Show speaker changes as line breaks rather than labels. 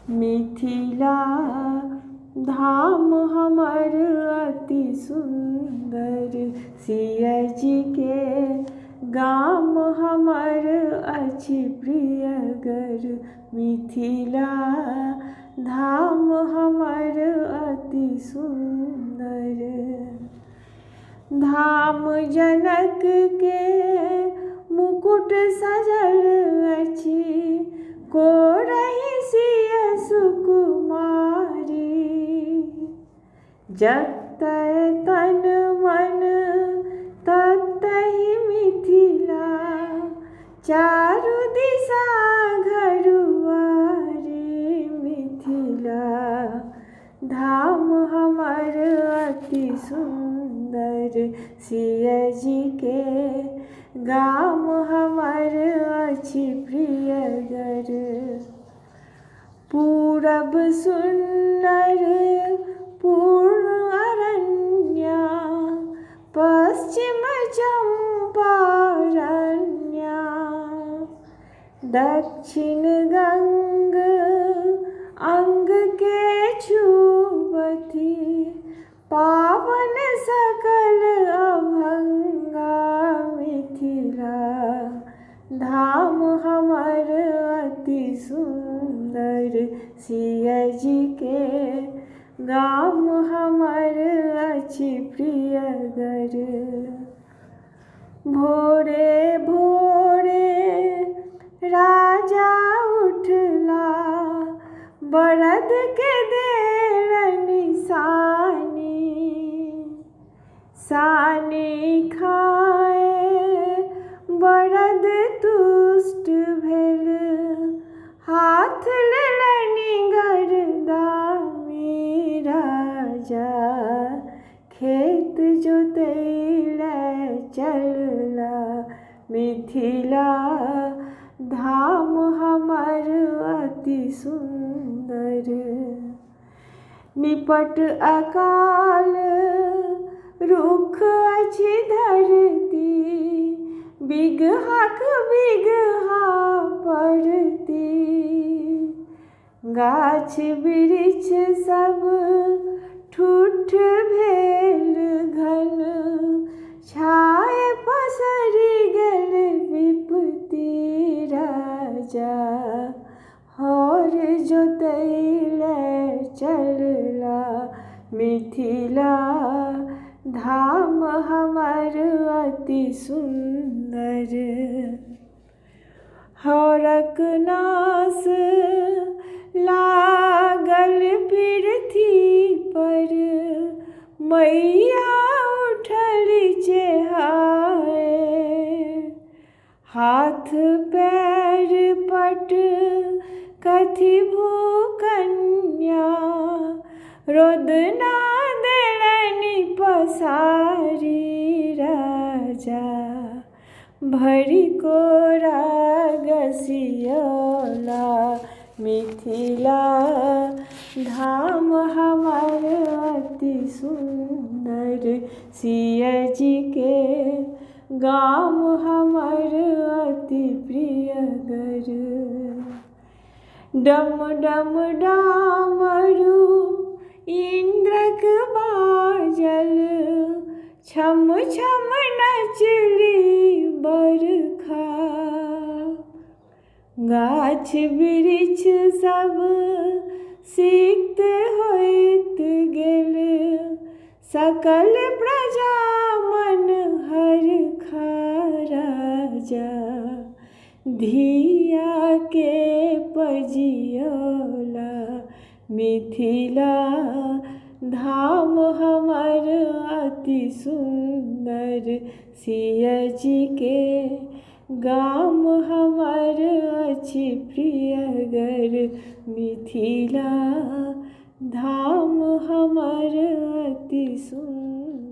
मिथिला धाम हमर अति सुंदर, सिया जी के गाम हमर अछि प्रियगर। मिथिला धाम हमर अति सुंदर, धाम जनक के मुकुट सजल अछि, कोरहि सिया सुकुमारी। जतय तन मन ततहि मिथिला, चारु दिशा घरुआरी। मिथिला धाम हमर अति सुंदर, सिया जी के गाम हमर अछि प्रियगर। पूरब सुंदर पूर्ण अरण्य, पश्चिम चंपारण्य, दक्षिण गंग अंग के छुबथि, पावन सकल अभंगा। मिथिला धाम हमर अति सुंदर, सिया जी के गाम हमर अछि प्रियगर। भोरे भोरे राजा उठला, बरद के देलनि सानी। सानी खाए बरद तुष्ट भेल, हाथ लेलनि गरदामी। राजा खेत जोतैले चलला, मिथिला धाम हमर अति सुंदर। निपट अकाल रुख अछि धरती, बिगहक बिगहा पड़ती। गाछ वृक्ष सब ठूठ भेल घन, छाए पसरि गेल विपत्ति। राजा हर जोतैले चलला, मिथिला धाम हमर अति सुंदर। हरक नास लागल पृथ्वी पर, मैया उठली चेहाए। हाथ पैर पट कथि भूकन्या, रोदना देलनि पसारी। राजा भरि कोरा गसियौला, मिथिला धाम हमर अति सुंदर, सिया जी के गाम हमर अति प्रियगर। डम डम डामरू इंद्रक बाजल, छम छम नचली बरखा। गाछ वृक्ष सब सिक्त होइत गेल, सकल प्रजा मन हरखा। राजा धिया के पजियौला, मिथिला धाम हमर अति सुंदर, सिया जी के गाम हमर अछि प्रियगर। मिथिला धाम हमर अति सुंदर।